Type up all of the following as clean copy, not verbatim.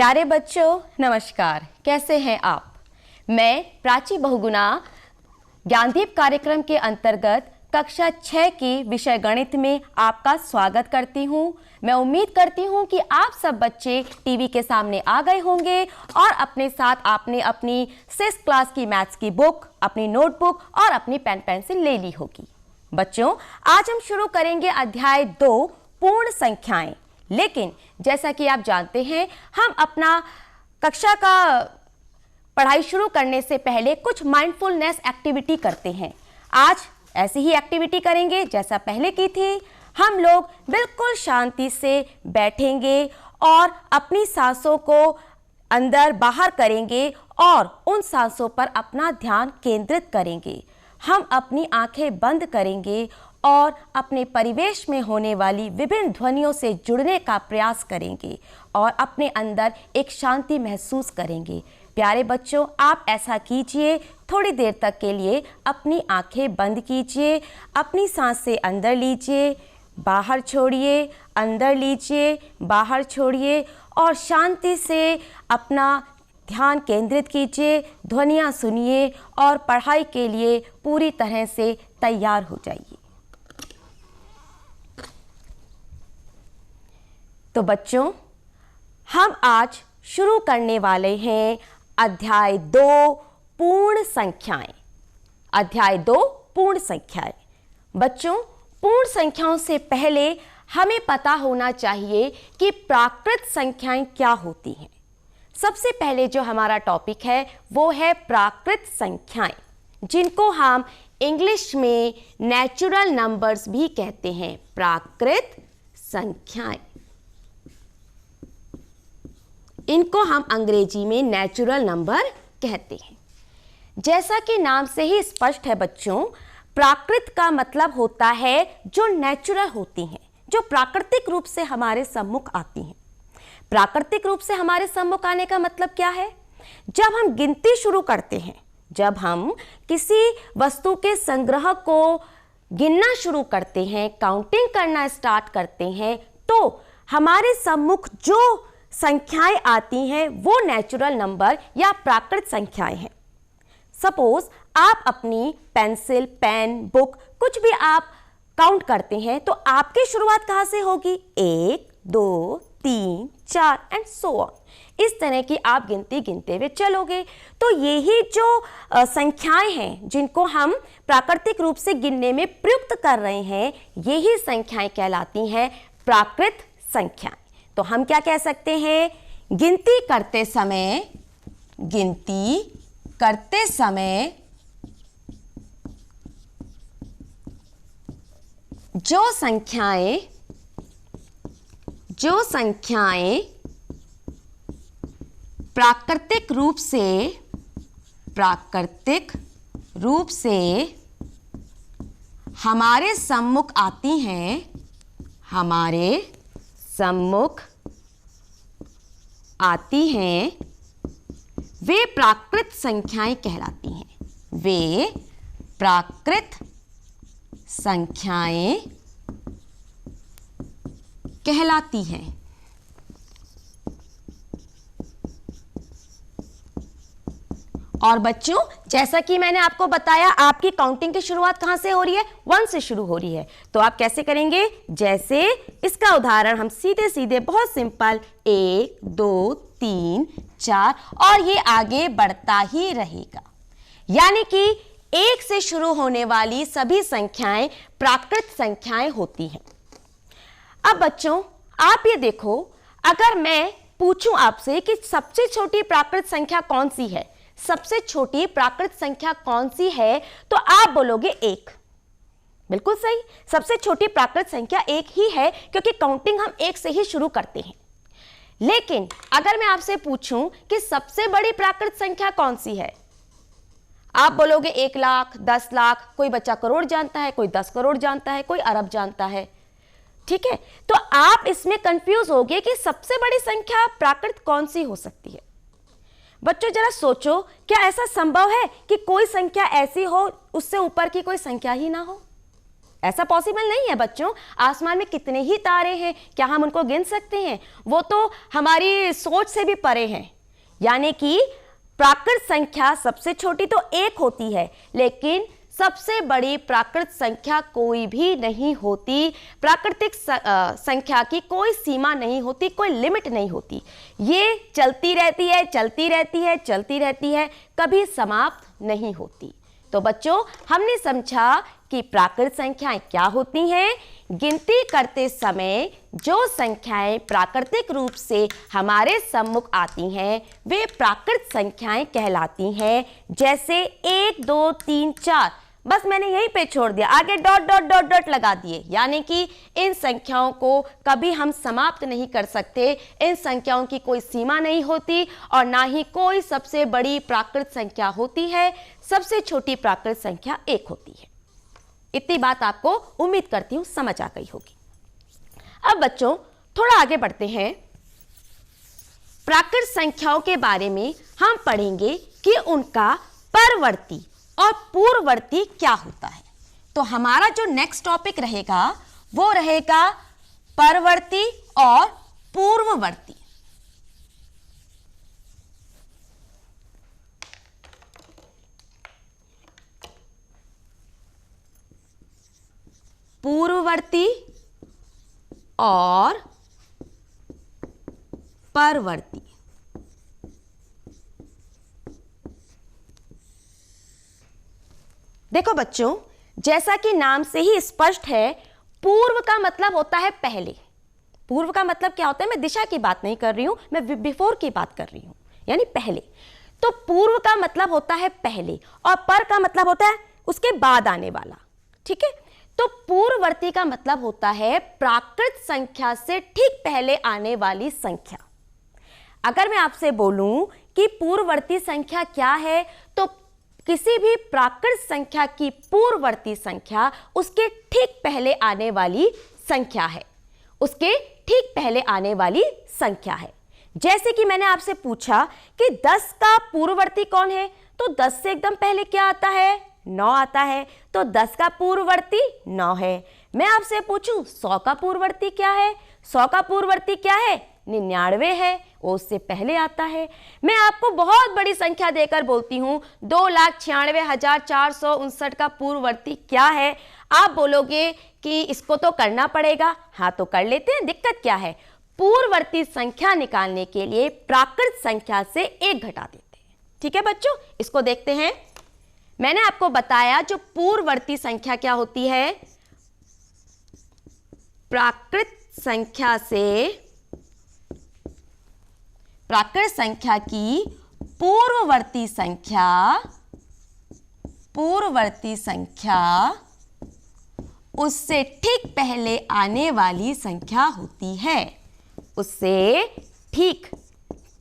प्यारे बच्चों नमस्कार, कैसे हैं आप। मैं प्राची बहुगुणा ज्ञानदीप कार्यक्रम के अंतर्गत कक्षा 6 की विषय गणित में आपका स्वागत करती हूं। मैं उम्मीद करती हूं कि आप सब बच्चे टीवी के सामने आ गए होंगे और अपने साथ आपने अपनी 6th क्लास की मैथ्स की बुक, अपनी नोटबुक और अपनी पेन पेंसिल ले ली होगी। बच्चों, आज हम शुरू करेंगे अध्याय 2 पूर्ण संख्याएं। लेकिन जैसा कि आप जानते हैं, हम अपना कक्षा का पढ़ाई शुरू करने से पहले कुछ माइंडफुलनेस एक्टिविटी करते हैं। आज ऐसी ही एक्टिविटी करेंगे जैसा पहले की थी। हम लोग बिल्कुल शांति से बैठेंगे और अपनी सांसों को अंदर बाहर करेंगे और उन सांसों पर अपना ध्यान केंद्रित करेंगे। हम अपनी आंखें बंद करेंगे और अपने परिवेश में होने वाली विभिन्न ध्वनियों से जुड़ने का प्रयास करेंगे और अपने अंदर एक शांति महसूस करेंगे। प्यारे बच्चों, आप ऐसा कीजिए। थोड़ी देर तक के लिए अपनी आंखें बंद कीजिए, अपनी सांसें अंदर लीजिए, बाहर छोड़िए, अंदर लीजिए, बाहर छोड़िए और शांति से अपना ध्यान केंद्रित कीजिए, ध्वनियाँ सुनिए और पढ़ाई के लिए पूरी तरह से तैयार हो जाइए। तो बच्चों, हम आज शुरू करने वाले हैं अध्याय 2 पूर्ण संख्याएं। अध्याय 2 पूर्ण संख्याएं। बच्चों, पूर्ण संख्याओं से पहले हमें पता होना चाहिए कि प्राकृत संख्याएं क्या होती हैं। सबसे पहले जो हमारा टॉपिक है वो है प्राकृत संख्याएं, जिनको हम इंग्लिश में नेचुरल नंबर्स भी कहते हैं। प्राकृत संख्याएं, इनको हम अंग्रेजी में नेचुरल नंबर कहते हैं। जैसा कि नाम से ही स्पष्ट है बच्चों, प्राकृत का मतलब होता है जो नेचुरल होती हैं, जो प्राकृतिक रूप से हमारे सम्मुख आती हैं। प्राकृतिक रूप से हमारे सम्मुख आने का मतलब क्या है? जब हम गिनती शुरू करते हैं, जब हम किसी वस्तु के संग्रह को गिनना शुरू करते हैं, काउंटिंग करना स्टार्ट करते हैं, तो हमारे सम्मुख जो संख्याएं आती हैं वो नेचुरल नंबर या प्राकृत संख्याएं हैं। सपोज आप अपनी पेंसिल, पेन, बुक कुछ भी आप काउंट करते हैं तो आपकी शुरुआत कहां से होगी? 1, 2, 3, 4 एंड सो ऑन। इस तरह की आप गिनती गिनते हुए चलोगे। तो यही जो संख्याएं हैं जिनको हम प्राकृतिक रूप से गिनने में प्रयुक्त कर रहे हैं, यही संख्याएं कहलाती हैं प्राकृत संख्याएं। तो हम क्या कह सकते हैं? गिनती करते समय जो संख्याएं प्राकृतिक रूप से हमारे सम्मुख आती हैं, वे प्राकृत संख्याएं कहलाती हैं। वे प्राकृत संख्याएं कहलाती हैं। और बच्चों, जैसा कि मैंने आपको बताया, आपकी काउंटिंग की शुरुआत कहां से हो रही है? 1 से शुरू हो रही है। तो आप कैसे करेंगे? जैसे इसका उदाहरण हम सीधे सीधे, बहुत सिंपल, 1, 2, 3, 4 और ये आगे बढ़ता ही रहेगा। यानी कि 1 से शुरू होने वाली सभी संख्याएं प्राकृत संख्याएं होती हैं। अब बच्चों, आप ये देखो, अगर मैं पूछूं आपसे कि सबसे छोटी प्राकृत संख्या कौन सी है, सबसे छोटी प्राकृत संख्या कौन सी है, तो आप बोलोगे 1। बिल्कुल सही, सबसे छोटी प्राकृत संख्या 1 ही है, क्योंकि काउंटिंग हम 1 से ही शुरू करते हैं। लेकिन अगर मैं आपसे पूछूं कि सबसे बड़ी प्राकृत संख्या कौन सी है, आप बोलोगे 1 लाख, 10 लाख, कोई बच्चा करोड़ जानता है, कोई 10 करोड़ जानता है, कोई अरब जानता है। ठीक है, तो आप इसमें कंफ्यूज होगे कि सबसे बड़ी संख्या प्राकृत कौन सी हो सकती है। बच्चों, जरा सोचो, क्या ऐसा संभव है कि कोई संख्या ऐसी हो उससे ऊपर की कोई संख्या ही ना हो? ऐसा पॉसिबल नहीं है बच्चों। आसमान में कितने ही तारे हैं, क्या हम उनको गिन सकते हैं? वो तो हमारी सोच से भी परे हैं। यानी कि प्राकृत संख्या सबसे छोटी तो 1 होती है, लेकिन सबसे बड़ी प्राकृत संख्या कोई भी नहीं होती। प्राकृतिक संख्या की कोई सीमा नहीं होती, कोई लिमिट नहीं होती। ये चलती रहती है, चलती रहती है, चलती रहती है, कभी समाप्त नहीं होती। तो बच्चों, हमने समझा कि प्राकृत संख्याएं क्या होती हैं। गिनती करते समय जो संख्याएं प्राकृतिक रूप से हमारे सम्मुख आती हैं वे प्राकृत संख्याएं कहलाती हैं। जैसे 1 2 3 4, बस मैंने यहीं पे छोड़ दिया, आगे डॉट डॉट डॉट डॉट लगा दिए। यानी कि इन संख्याओं को कभी हम समाप्त नहीं कर सकते। इन संख्याओं की कोई सीमा नहीं होती और ना ही कोई सबसे बड़ी प्राकृत संख्या होती है। सबसे छोटी प्राकृत संख्या 1 होती है। इतनी बात आपको उम्मीद करती हूं समझ आ गई होगी। अब बच्चों, थोड़ा आगे बढ़ते हैं। प्राकृत संख्याओं के बारे में हम पढ़ेंगे कि उनका परवर्ती और पूर्ववर्ती क्या होता है। तो हमारा जो नेक्स्ट टॉपिक रहेगा वो रहेगा परवर्ती और पूर्ववर्ती। पूर्ववर्ती और परवर्ती। देखो बच्चों, जैसा कि नाम से ही स्पष्ट है, पूर्व का मतलब होता है पहले। पूर्व का मतलब क्या होता है? मैं दिशा की बात नहीं कर रही हूं, मैं बिफोर की बात कर रही हूं, यानी पहले। तो पूर्व का मतलब होता है पहले और पर का मतलब होता है उसके बाद आने वाला। ठीक है, तो पूर्ववर्ती का मतलब होता है प्राकृत संख्या से ठीक पहले आने वाली संख्या। अगर मैं आपसे बोलूं कि पूर्ववर्ती संख्या क्या है, तो किसी भी प्राकृत संख्या की पूर्ववर्ती संख्या उसके ठीक पहले आने वाली संख्या है, उसके ठीक पहले आने वाली संख्या है। जैसे कि मैंने आपसे पूछा कि 10 का पूर्ववर्ती कौन है, तो 10 से एकदम पहले क्या आता है? 9 आता है, तो 10 का पूर्ववर्ती 9 है। मैं आपसे पूछूं 100 का पूर्ववर्ती क्या है? 100 का पूर्ववर्ती क्या है? 99 है, वो उससे पहले आता है। मैं आपको बहुत बड़ी संख्या देकर बोलती हूं 2,96,459 का पूर्ववर्ती क्या है। आप बोलोगे कि इसको तो करना पड़ेगा। हाँ, तो कर लेते हैं, दिक्कत क्या है? पूर्ववर्ती संख्या निकालने के लिए प्राकृत संख्या से 1 घटा देते हैं। ठीक है बच्चों, इसको देखते हैं। मैंने आपको बताया जो पूर्ववर्ती संख्या क्या होती है, प्राकृत संख्या की पूर्ववर्ती संख्या उससे ठीक पहले आने वाली संख्या होती है। उससे ठीक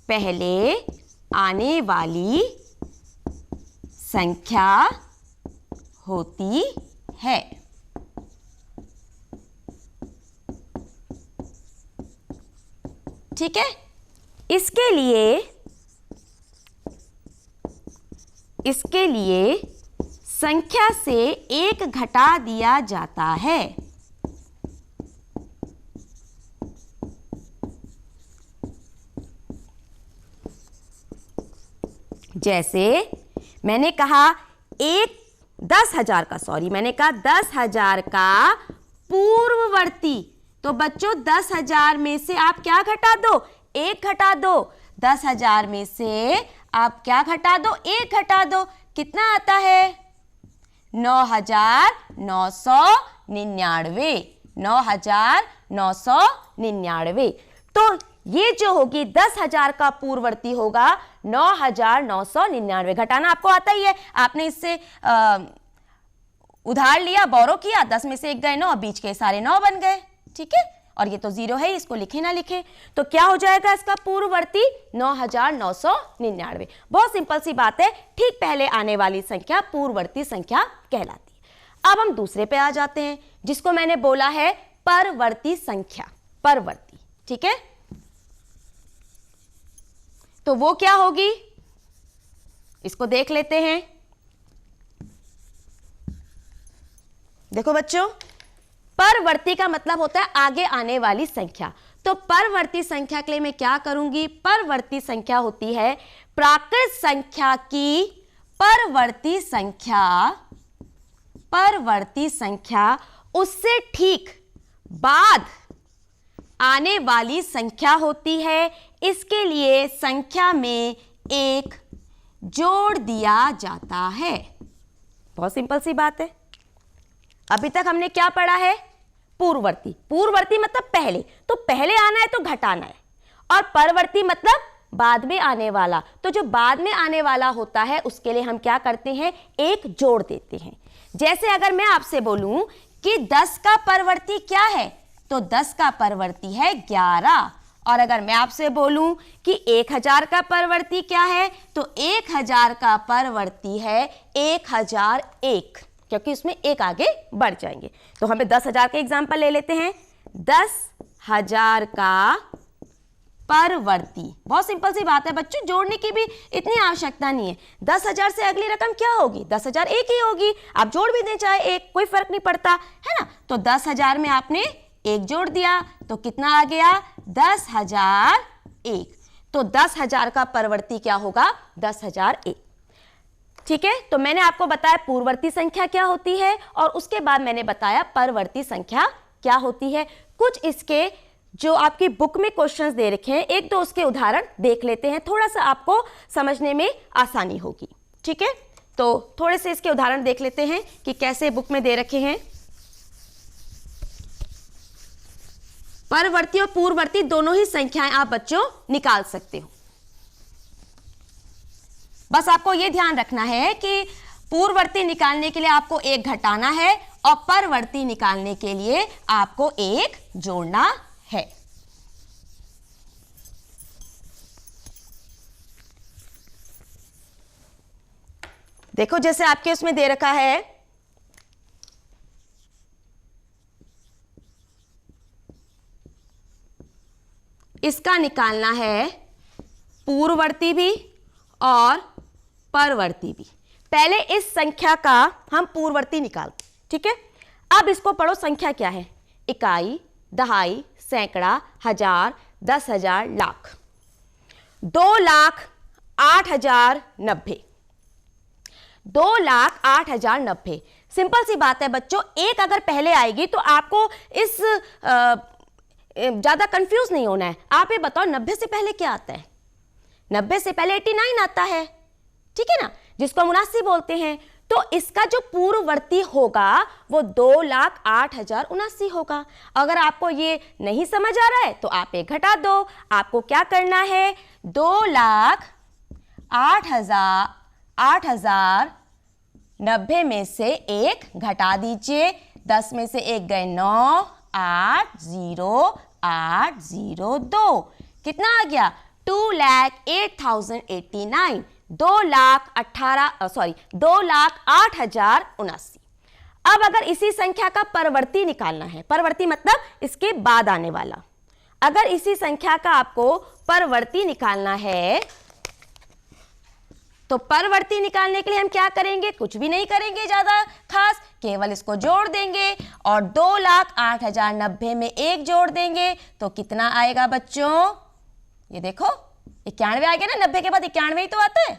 पहले आने वाली संख्या होती है। ठीक है, इसके लिए संख्या से 1 घटा दिया जाता है। जैसे मैंने कहा 10,000 का पूर्ववर्ती, तो बच्चों 10,000 में से आप क्या घटा दो? 1 घटा दो। 10,000 में से आप क्या घटा दो? 1 घटा दो। कितना आता है? 9,999। 9,999। तो ये जो होगी 10,000 का पूर्ववर्ती होगा 9,999। घटाना आपको आता ही है, आपने इससे उधार लिया, बोरो किया, 10 में से 1 गए 9, बीच के सारे 9 बन गए। ठीक है, और ये तो 0 है, इसको लिखे ना लिखे, तो क्या हो जाएगा इसका पूर्ववर्ती? 9,999। बहुत सिंपल सी बात है, ठीक पहले आने वाली संख्या पूर्ववर्ती संख्या कहलाती है। अब हम दूसरे पे आ जाते हैं, जिसको मैंने बोला है परवर्ती संख्या। परवर्ती, ठीक है, तो वो क्या होगी, इसको देख लेते हैं। देखो बच्चों, परवर्ती का मतलब होता है आगे आने वाली संख्या। तो परवर्ती संख्या के लिए मैं क्या करूंगी, परवर्ती संख्या होती है प्राकृत संख्या की परवर्ती संख्या उससे ठीक बाद आने वाली संख्या होती है। इसके लिए संख्या में एक जोड़ दिया जाता है। बहुत सिंपल सी बात है। अभी तक हमने क्या पढ़ा है, पूर्ववर्ती। पूर्ववर्ती मतलब पहले, तो पहले आना है तो घटाना है, और परवर्ती मतलब बाद में आने वाला। तो जो बाद में आने वाला होता है उसके लिए हम क्या करते हैं, एक जोड़ देते हैं। जैसे अगर मैं आपसे बोलूं कि 10 का परवर्ती क्या है, तो 10 का परवर्ती है 11। और अगर मैं आपसे बोलूं कि 1000 का परवर्ती क्या है, तो 1000 का परवर्ती है 1001, क्योंकि उसमें एक आगे बढ़ जाएंगे। तो हमें 10,000 का एग्जाम्पल ले लेते हैं। 10,000 का परवर्ती, बहुत सिंपल सी बात है बच्चों, जोड़ने की भी इतनी आवश्यकता नहीं है। 10,000 से अगली रकम क्या होगी, 10,001 ही होगी। आप जोड़ भी दें चाहे एक, कोई फर्क नहीं पड़ता है ना। तो 10,000 में आपने एक जोड़ दिया तो कितना आ गया, 10,001। तो 10,000 का परवर्ती क्या होगा, 10,001। ठीक है, तो मैंने आपको बताया पूर्ववर्ती संख्या क्या होती है, और उसके बाद मैंने बताया परवर्ती संख्या क्या होती है। कुछ इसके जो आपकी बुक में क्वेश्चंस दे रखे हैं, एक दो उसके उदाहरण देख लेते हैं, थोड़ा सा आपको समझने में आसानी होगी। ठीक है, तो थोड़े से इसके उदाहरण देख लेते हैं कि कैसे बुक में दे रखे हैं। परवर्ती और पूर्ववर्ती दोनों ही संख्याएं आप बच्चों निकाल सकते हो। बस आपको यह ध्यान रखना है कि पूर्ववर्ती निकालने के लिए आपको एक घटाना है और परवर्ती निकालने के लिए आपको एक जोड़ना है। देखो जैसे आपके उसमें दे रखा है, इसका निकालना है पूर्ववर्ती भी और परवर्ती भी। पहले इस संख्या का हम पूर्ववर्ती निकालते, ठीक है। अब इसको पढ़ो, संख्या क्या है, इकाई, दहाई, सैकड़ा, हजार, 10,000, लाख। 2,08,090, 2,08,090। सिंपल सी बात है बच्चों, एक अगर पहले आएगी तो आपको इस ज्यादा कंफ्यूज नहीं होना है। आप ये बताओ 90 से पहले क्या आता है, 90 से पहले 89 आता है, ठीक है ना, जिसको 79 बोलते हैं। तो इसका जो पूर्ववर्ती होगा वो 2,08,079 होगा। अगर आपको ये नहीं समझ आ रहा है तो आप एक घटा दो। आपको क्या करना है, 2,08,090 में से एक घटा दीजिए। 10 में से एक गए 9, 8, 0, 8, 0, 2, कितना आ गया, 2,08,089, 2,08,079। अब अगर इसी संख्या का परवर्ती निकालना है, परवर्ती मतलब इसके बाद आने वाला, अगर इसी संख्या का आपको परवर्ती निकालना है तो परवर्ती निकालने के लिए हम क्या करेंगे, कुछ भी नहीं करेंगे ज्यादा खास, केवल इसको जोड़ देंगे और 2,08,090 में एक जोड़ देंगे तो कितना आएगा बच्चों, ये देखो 91 आ गया ना, 90 के बाद 91 ही तो आता है।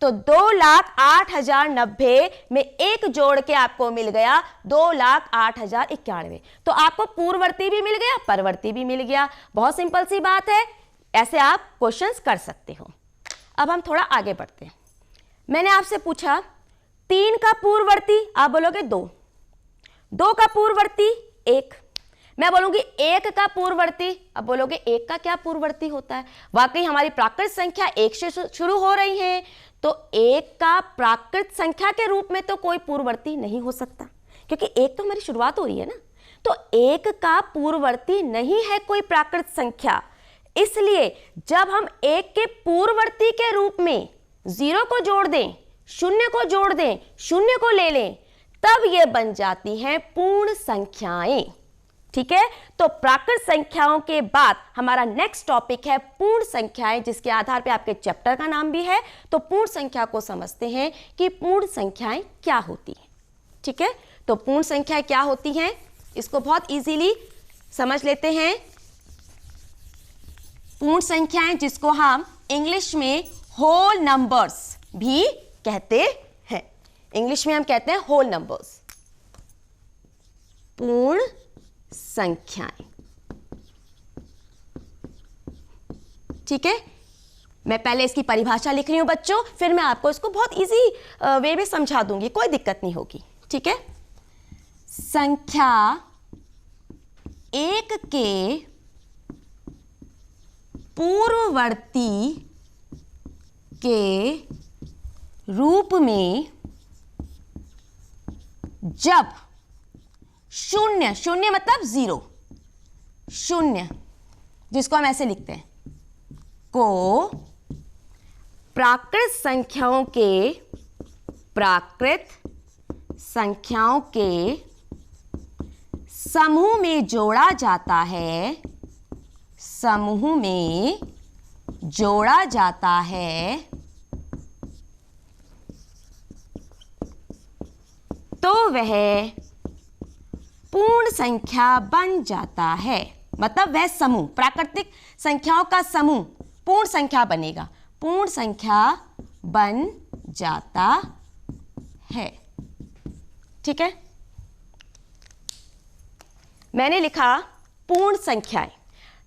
तो 2,08,090 में एक जोड़ के आपको मिल गया 2,08,091। तो आपको पूर्ववर्ती भी मिल गया, परवर्ती भी मिल गया। बहुत सिंपल सी बात है, ऐसे आप क्वेश्चंस कर सकते हो। अब हम थोड़ा आगे बढ़ते हैं। मैंने आपसे पूछा 3 का पूर्ववर्ती, आप बोलोगे 2, 2 का पूर्ववर्ती 1, मैं बोलूंगी 1 का पूर्ववर्ती, अब बोलोगे 1 का क्या पूर्ववर्ती होता है। वाकई हमारी प्राकृत संख्या 1 से शुरू हो रही है, तो 1 का प्राकृत संख्या के रूप में तो कोई पूर्ववर्ती नहीं हो सकता, क्योंकि 1 तो हमारी शुरुआत हो रही है ना। तो 1 का पूर्ववर्ती नहीं है कोई प्राकृत संख्या। इसलिए जब हम 1 के पूर्ववर्ती के रूप में 0 को जोड़ दें, 0 को जोड़ दें, 0 को ले लें, तब ये बन जाती हैं पूर्ण संख्याएं। ठीक है, तो प्राकृत संख्याओं के बाद हमारा नेक्स्ट टॉपिक है पूर्ण संख्याएं, जिसके आधार पे आपके चैप्टर का नाम भी है। तो पूर्ण संख्या को समझते हैं कि पूर्ण संख्याएं क्या होती हैं। ठीक है, तो पूर्ण संख्या क्या होती हैं, इसको बहुत इजीली समझ लेते हैं। पूर्ण संख्याएं जिसको हम इंग्लिश में होल नंबर्स भी कहते हैं, इंग्लिश में हम कहते हैं होल नंबर्स, पूर्ण संख्याएं। ठीक है, मैं पहले इसकी परिभाषा लिख रही हूं बच्चों, फिर मैं आपको इसको बहुत इजी वे में समझा दूंगी, कोई दिक्कत नहीं होगी। ठीक है, संख्या एक के पूर्ववर्ती के रूप में जब शून्य, शून्य मतलब जीरो, शून्य जिसको हम ऐसे लिखते हैं, को प्राकृत संख्याओं के समूह में जोड़ा जाता है, समूह में जोड़ा जाता है, तो वह पूर्ण संख्या बन जाता है। मतलब वह समूह, प्राकृतिक संख्याओं का समूह पूर्ण संख्या बनेगा, पूर्ण संख्या बन जाता है। ठीक है, मैंने लिखा पूर्ण संख्याएं,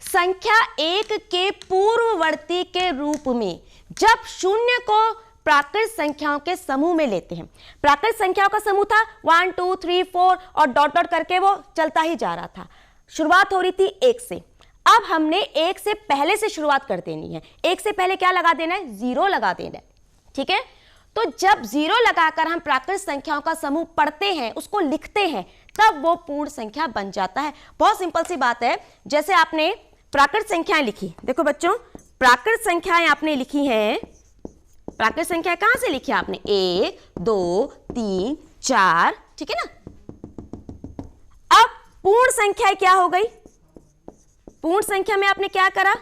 संख्या एक के पूर्ववर्ती के रूप में जब शून्य को प्राकृत संख्याओं के समूह में लेते हैं। प्राकृत संख्याओं का समूह था 1 2 3 4 और डॉट डॉट करके वो चलता ही जा रहा था, शुरुआत हो रही थी एक से। अब हमने एक से पहले से शुरुआत कर देनी है, एक से पहले क्या लगा देना है, जीरो लगा देना है। ठीक है, तो जब जीरो लगाकर हम प्राकृत संख्याओं का समूह पढ़ते हैं, उसको लिखते हैं, तब वो पूर्ण संख्या बन जाता है। बहुत सिंपल सी बात है, जैसे आपने प्राकृत संख्याएं लिखी, देखो बच्चों प्राकृत संख्याएं आपने लिखी हैं, प्राकृत संख्या कहां से लिखी आपने, 1 2 3 4, ठीक है ना। अब पूर्ण संख्या क्या हो गई, पूर्ण संख्या में आपने क्या करा,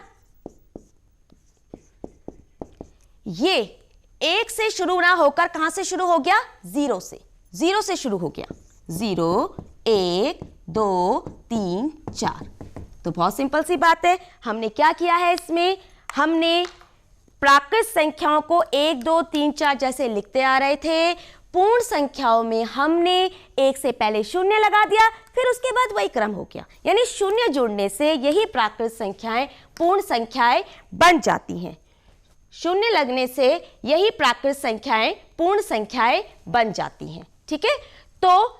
ये एक से शुरू ना होकर कहां से शुरू हो गया, जीरो से, जीरो से शुरू हो गया, 0 1 2 3 4। तो बहुत सिंपल सी बात है, हमने क्या किया है इसमें, हमने प्राकृत संख्याओं को 1 2 3 4 जैसे लिखते आ रहे थे, पूर्ण संख्याओं में हमने एक से पहले शून्य लगा दिया, फिर उसके बाद वही क्रम हो गया, यानी शून्य जुड़ने से यही प्राकृत संख्याएं पूर्ण संख्याएं बन जाती हैं, शून्य लगने से यही प्राकृत संख्याएं पूर्ण संख्याएं बन जाती हैं। ठीक है, तो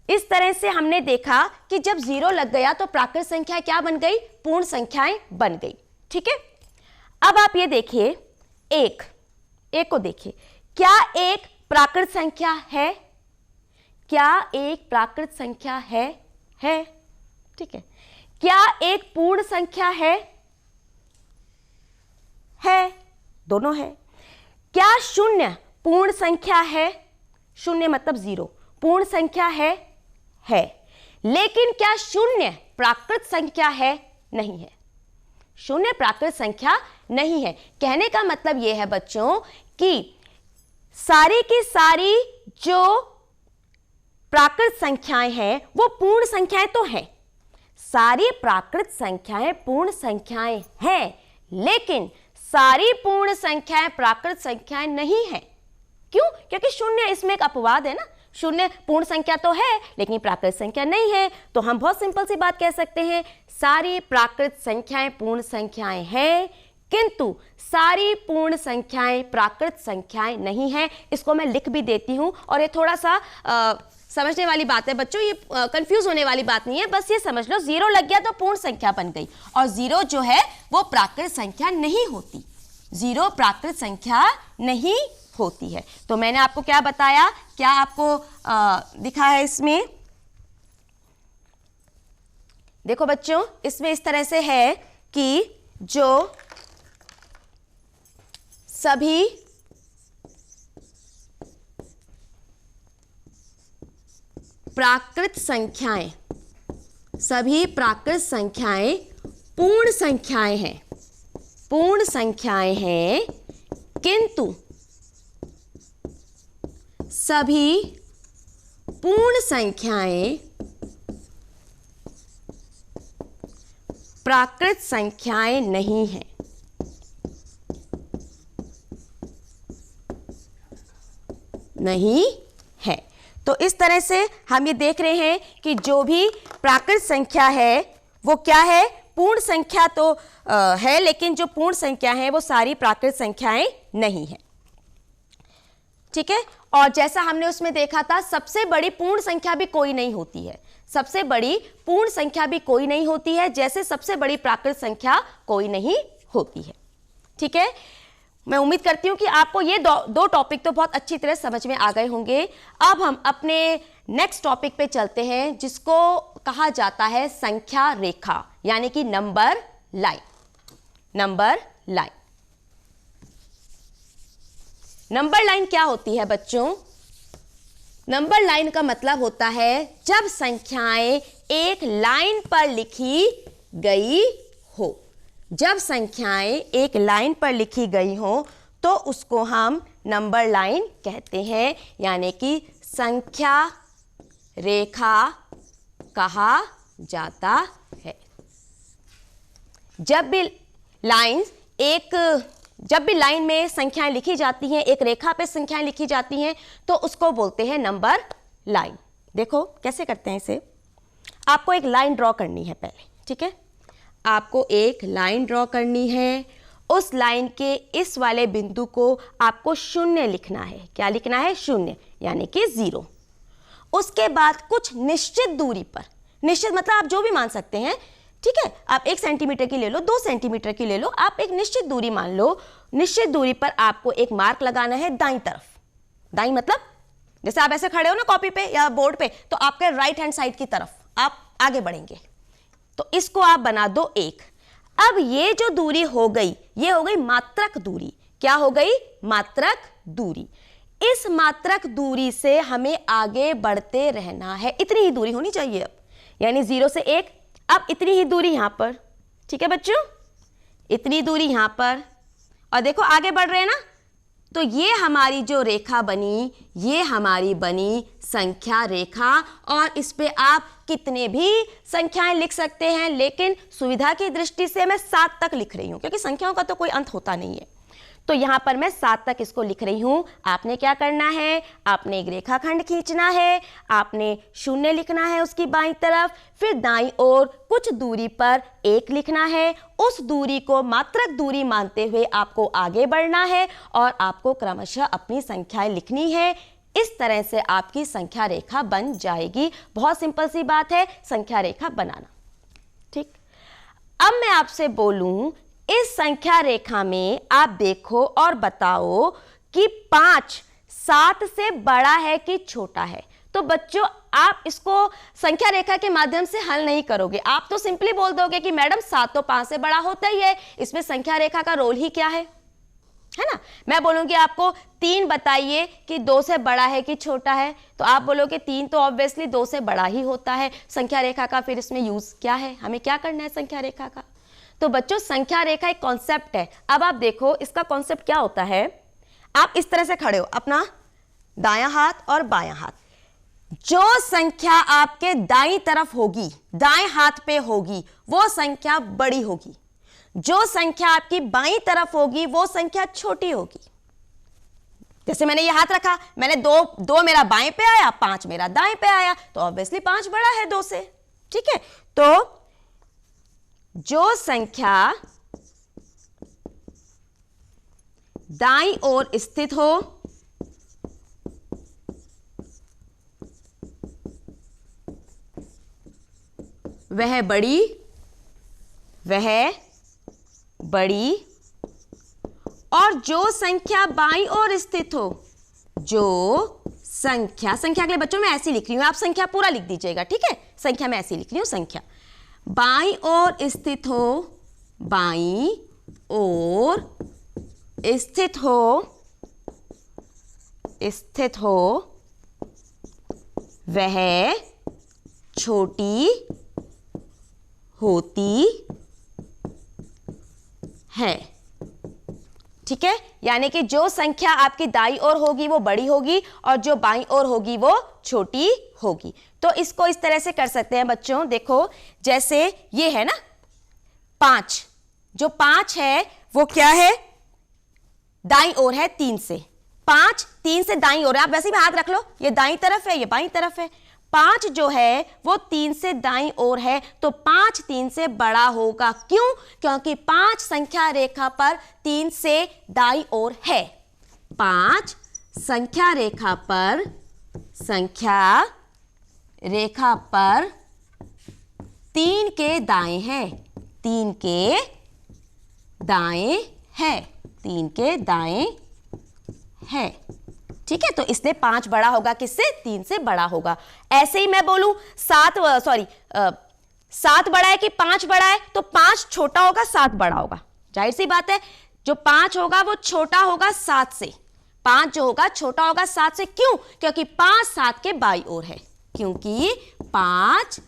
इस तरह से हमने देखा कि जब जीरो लग गया तो प्राकृत संख्या क्या बन गई, पूर्ण संख्याएं बन गई। ठीक है, अब आप ये देखिए, एक को देखिए, क्या एक प्राकृत संख्या है, क्या एक प्राकृत संख्या है, ठीक है। क्या एक पूर्ण संख्या है, दोनों है। क्या शून्य पूर्ण संख्या है, शून्य मतलब जीरो पूर्ण संख्या है, लेकिन क्या शून्य प्राकृत संख्या है, नहीं है, शून्य प्राकृत संख्या नहीं है। कहने का मतलब यह है बच्चों कि सारी की सारी जो प्राकृत संख्याएं हैं वो पूर्ण संख्याएं तो हैं, सारी प्राकृत संख्याएं पूर्ण संख्याएं हैं, लेकिन सारी पूर्ण संख्याएं प्राकृत संख्याएं नहीं है। क्यों? क्योंकि शून्य इसमें एक अपवाद है ना, शून्य पूर्ण संख्या तो है लेकिन प्राकृत संख्या नहीं है। तो हम बहुत सिंपल सी बात कह सकते हैं, सारी प्राकृत संख्याएं पूर्ण संख्याएं हैं, किंतु सारी पूर्ण संख्याएं प्राकृत संख्याएं नहीं है। इसको मैं लिख भी देती हूं, और ये थोड़ा सा समझने वाली बात है बच्चों, ये कंफ्यूज होने वाली बात नहीं है, बस ये समझ लो, जीरो लग गया तो पूर्ण संख्या बन गई, और जीरो जो है वो प्राकृत संख्या नहीं होती, जीरो प्राकृत संख्या नहीं होती है। तो मैंने आपको क्या बताया, क्या आपको दिखा है इसमें, देखो बच्चों इसमें इस तरह से है कि जो सभी प्राकृत संख्याएं, सभी प्राकृत संख्याएं पूर्ण संख्याएं हैं, पूर्ण संख्याएं हैं, किंतु सभी पूर्ण संख्याएं प्राकृत संख्याएं नहीं हैं। नहीं है। तो इस तरह से हम ये देख रहे हैं कि जो भी प्राकृत संख्या है वो क्या है, पूर्ण संख्या तो है, लेकिन जो पूर्ण संख्या है वो सारी प्राकृत संख्याएं नहीं है। ठीक है। और जैसा हमने उसमें देखा था, सबसे बड़ी पूर्ण संख्या भी कोई नहीं होती है, सबसे बड़ी पूर्ण संख्या भी कोई नहीं होती है, जैसे सबसे बड़ी प्राकृत संख्या कोई नहीं होती है। ठीक है। मैं उम्मीद करती हूं कि आपको ये दो टॉपिक तो बहुत अच्छी तरह समझ में आ गए होंगे। अब हम अपने नेक्स्ट टॉपिक पे चलते हैं, जिसको कहा जाता है संख्या रेखा, यानी कि number line. Number line, number line क्या होती है बच्चों? नंबर लाइन का मतलब होता है जब संख्याएं एक लाइन पर लिखी गई हो। जब संख्याएं एक लाइन पर लिखी गई हो तो उसको हम नंबर लाइन कहते हैं, यानी कि संख्या रेखा कहा जाता है। जब भी लाइन में संख्याएं लिखी जाती हैं, एक रेखा पे संख्याएं लिखी जाती हैं, तो उसको बोलते हैं नंबर लाइन। देखो कैसे करते हैं इसे। आपको एक लाइन ड्रॉ करनी है पहले, ठीक है। आपको एक लाइन ड्रॉ करनी है। उस लाइन के इस वाले बिंदु को आपको शून्य लिखना है। क्या लिखना है? शून्य, यानी कि 0। उसके बाद कुछ निश्चित दूरी पर, निश्चित मतलब आप जो भी मान सकते हैं, ठीक है। आप 1 सेंटीमीटर की ले लो, 2 सेंटीमीटर की ले लो, आप एक निश्चित दूरी मान लो। निश्चित दूरी पर आपको एक मार्क लगाना है दाईं तरफ। दाईं मतलब जैसे आप ऐसे खड़े हो ना कॉपी पे या बोर्ड पे, तो आपके राइट हैंड साइड की तरफ आप आगे बढ़ेंगे। तो इसको आप बना दो 1। अब ये जो दूरी हो गई, ये हो गई मात्रक दूरी। क्या हो गई? मात्रक दूरी। इस मात्रक दूरी से हमें आगे बढ़ते रहना है। इतनी ही दूरी होनी चाहिए अब, यानी 0 से 1। अब इतनी ही दूरी यहां पर, ठीक है बच्चों, इतनी दूरी यहां पर, और देखो आगे बढ़ रहे हैं ना। तो ये हमारी जो रेखा बनी, ये हमारी बनी संख्या रेखा। और इस पे आप कितने भी संख्याएं लिख सकते हैं, लेकिन सुविधा की दृष्टि से मैं 7 तक लिख रही हूं, क्योंकि संख्याओं का तो कोई अंत होता नहीं है। तो यहां पर मैं 7 तक इसको लिख रही हूं। आपने क्या करना है? आपने एक रेखाखंड खींचना है, आपने 0 लिखना है उसकी बाईं तरफ, फिर दाईं ओर कुछ दूरी पर 1 लिखना है। उस दूरी को मात्रक दूरी मानते हुए आपको आगे बढ़ना है और आपको क्रमशः अपनी संख्याएं लिखनी है। इस तरह से आपकी संख्या रेखा बन जाएगी। बहुत सिंपल सी बात है संख्या रेखा बनाना, ठीक। अब मैं आपसे बोलूं, इस संख्या रेखा में आप देखो और बताओ कि 5 7 से बड़ा है कि छोटा है। तो बच्चों आप इसको संख्या रेखा के माध्यम से हल नहीं करोगे, आप तो सिंपली बोल दोगे कि मैडम 7 तो 5 से बड़ा होता ही है, इसमें संख्या रेखा का रोल ही क्या है ना। मैं बोलूंगी आपको 3 बताइए कि 2 से बड़ा है कि छोटा है, तो आप बोलोगे 3 तो ऑब्वियसली 2 से बड़ा ही होता है। संख्या रेखा का फिर इसमें यूज क्या है, हमें क्या करना है संख्या रेखा का? तो बच्चों संख्या रेखा एक कॉन्सेप्ट है। अब आप देखो इसका कॉन्सेप्ट क्या होता है। आप इस तरह से खड़े हो, अपना दायां हाथ और बायां हाथ, जो संख्या आपके दाईं तरफ होगी, दाएं हाथ पे होगी, वो संख्या बड़ी होगी। जो संख्या आपकी बाईं तरफ होगी वो संख्या छोटी होगी। जैसे मैंने ये हाथ रखा, मैंने दो मेरा बाएं पे आया, 5 मेरा दाएं पे आया, तो ऑब्वियसली 5 बड़ा है 2 से, ठीक है। तो जो संख्या दाईं ओर स्थित हो वह बड़ी, और जो संख्या बाईं ओर स्थित हो, जो संख्या के लिए बच्चों मैं ऐसी लिख रही हूं, आप संख्या पूरा लिख दीजिएगा, ठीक है। संख्या मैं ऐसी लिख रही हूं, संख्या बाईं ओर स्थित हो, बाईं ओर स्थित हो वह छोटी होती है। ठीक है, यानी कि जो संख्या आपकी दाईं ओर होगी वो बड़ी होगी और जो बाईं ओर होगी वो छोटी होगी। तो इसको इस तरह से कर सकते हैं बच्चों, देखो जैसे ये है ना 5, जो 5 है वो क्या है, दाईं ओर है 3 से, 5 3 से दाईं ओर है, आप वैसे भी हाथ रख लो, ये दाईं तरफ है ये बाईं तरफ है, 5 जो है वो 3 से दाईं ओर है, तो 5 3 से बड़ा होगा। क्यों? क्योंकि 5 संख्या रेखा पर 3 से दाईं ओर है। 5 संख्या रेखा पर 3 के दाएं है, 3 के दाएं है, 3 के दाएं है। ठीक है, तो इसलिए 5 बड़ा होगा किससे? 3 से बड़ा होगा। ऐसे ही मैं बोलूं 7 बड़ा है कि 5 बड़ा है, तो 5 छोटा होगा 7 बड़ा होगा, जाहिर सी बात है, जो 5 होगा वो छोटा होगा 7 से, 5 जो होगा छोटा होगा 7 से। क्यों? क्योंकि 5 7 के बाईं ओर है, क्योंकि 5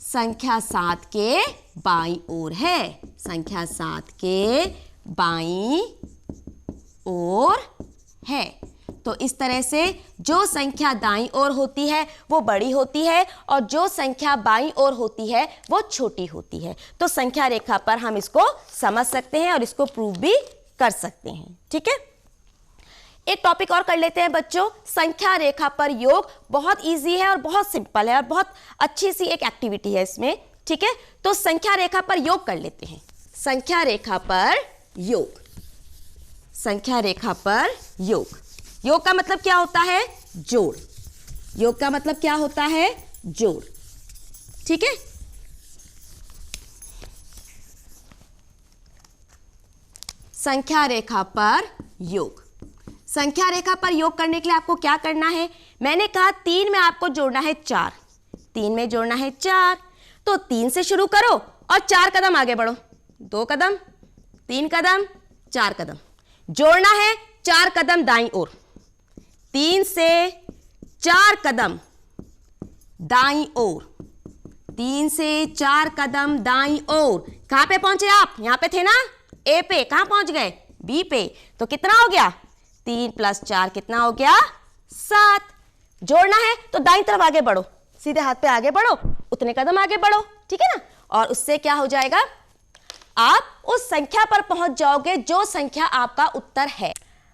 संख्या 7 के बाईं ओर है, संख्या 7 के बाईं ओर है। तो इस तरह से जो संख्या दाईं ओर होती है वो बड़ी होती है और जो संख्या बाईं ओर होती है वो छोटी होती है। तो संख्या रेखा पर हम इसको समझ सकते हैं और इसको प्रूव भी कर सकते हैं। ठीक है, एक टॉपिक और कर लेते हैं बच्चों, संख्या रेखा पर योग। बहुत इजी है और बहुत सिंपल है और बहुत अच्छी सी एक एक्टिविटी है इसमें। ठीक है, तो संख्या रेखा पर योग कर लेते हैं। संख्या रेखा पर योग, संख्या रेखा पर योग। योग का मतलब क्या होता है? जोड़। योग का मतलब क्या होता है? जोड़। ठीक है, संख्या रेखा पर योग। संख्या रेखा पर योग करने के लिए आपको क्या करना है? मैंने कहा 3 में आपको जोड़ना है 4, 3 में जोड़ना है 4, तो 3 से शुरू करो और 4 कदम आगे बढ़ो, 2 कदम, 3 कदम, 4 कदम, जोड़ना है 4 कदम दाईं ओर, 3 से 4 कदम दाईं ओर, 3 से 4 कदम दाईं ओर। कहां पे पहुंचे आप? यहां पे थे ना, ए पे। कहां पहुंच गए? बी पे। तो कितना हो गया? 3 + 4 कितना हो गया? 7। जोड़ना है तो दाईं तरफ आगे बढ़ो, सीधे हाथ पे आगे बढ़ो, उतने कदम आगे बढ़ो। ठीक है ना, और उससे क्या हो जाएगा, आप उस संख्या पर पहुंच जाओगे जो संख्या आपका उत्तर है।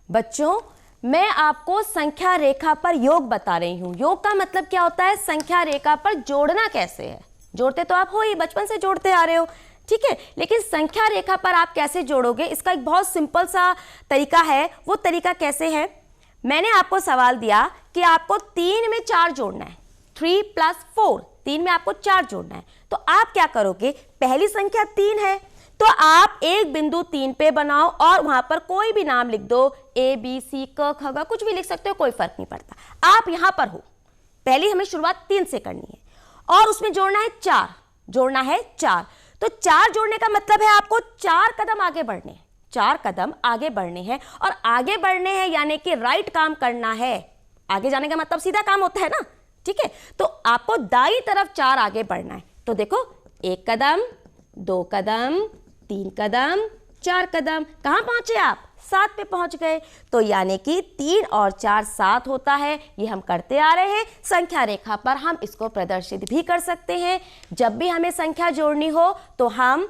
बच्चों, मैं आपको संख्या रेखा पर योग बता रही हूं। योग का मतलब क्या होता है? संख्या रेखा पर जोड़ना कैसे है। जोड़ते तो आप हो ही, बचपन से जोड़ते आ रहे हो, ठीक है, लेकिन संख्या रेखा पर आप कैसे जोड़ोगे, इसका एक बहुत सिंपल सा तरीका है। वो तरीका कैसे है? मैंने आपको सवाल दिया कि आपको 3 में 4 जोड़ना है, 3 + 4, 3 में आपको 4 जोड़ना है, तो आप क्या करोगे? पहली संख्या 3 है, तो आप एक बिंदु 3 पे बनाओ और वहां पर कोई भी नाम लिख दो, A B C क ख ग, कुछ भी लिख सकते हो, कोई फर्क नहीं पड़ता। आप यहां पर हो, पहली हमें शुरुआत 3 से करनी है और उसमें जोड़ना है 4, जोड़ना है 4। तो 4 जोड़ने का मतलब है आपको 4 कदम आगे बढ़ने हैं, 4 कदम आगे बढ़ने हैं, और आगे बढ़ने हैं यानी कि राइट काम करना है। आगे जाने का मतलब सीधा काम होता है ना, ठीक है, तो आपको दाईं तरफ 4 आगे बढ़ना है। तो देखो, 1 कदम, 2 कदम, 3 कदम, 4 कदम, कहां पहुंचे आप? 7 पे पहुंच गए। तो यानी कि 3 और 4 7 होता है। ये हम करते आ रहे हैं। संख्या रेखा पर हम इसको प्रदर्शित भी कर सकते हैं। जब भी हमें संख्या जोड़नी हो तो हम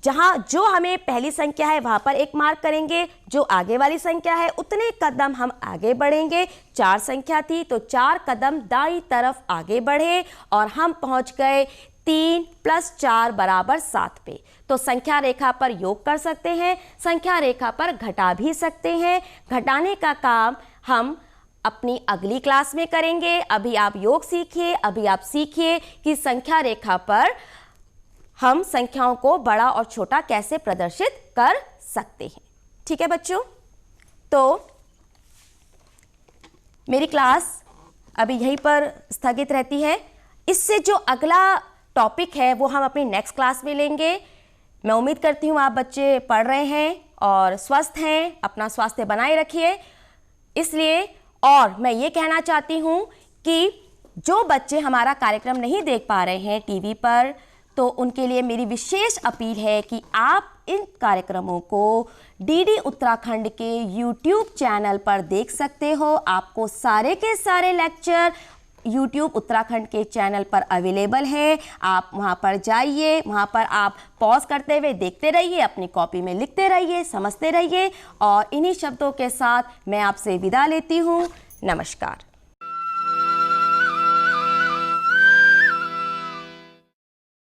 जहां जो हमें पहली संख्या है वहां पर एक मार्क करेंगे, जो आगे वाली संख्या है उतने कदम हम आगे बढ़ेंगे। 4 संख्या थी तो 4 कदम दाईं तरफ आगे बढ़े और हम पहुंच गए 3 + 4 = 7 पे। तो संख्या रेखा पर योग कर सकते हैं, संख्या रेखा पर घटा भी सकते हैं। घटाने का काम हम अपनी अगली क्लास में करेंगे। अभी आप योग सीखिए, अभी आप सीखिए कि संख्या रेखा पर हम संख्याओं को बड़ा और छोटा कैसे प्रदर्शित कर सकते हैं। ठीक है बच्चों, तो मेरी क्लास अभी यहीं पर स्थगित रहती है। इससे जो अगला टॉपिक है वो हम अपनी नेक्स्ट क्लास में लेंगे। मैं उम्मीद करती हूँ आप बच्चे पढ़ रहे हैं और स्वस्थ हैं, अपना स्वास्थ्य बनाए रखिए। इसलिए और मैं ये कहना चाहती हूँ कि जो बच्चे हमारा कार्यक्रम नहीं देख पा रहे हैं टीवी पर, तो उनके लिए मेरी विशेष अपील है कि आप इन कार्यक्रमों को डीडी उत्तराखंड के YouTube चैनल पर देख सकते हो। आपको सारे के सारे लेक्चर YouTube उत्तराखंड के चैनल पर अवेलेबल है। आप वहां पर जाइए, वहां पर आप पॉज करते हुए देखते रहिए, अपनी कॉपी में लिखते रहिए, समझते रहिए। और इन्हीं शब्दों के साथ मैं आपसे विदा लेती हूँ। नमस्कार।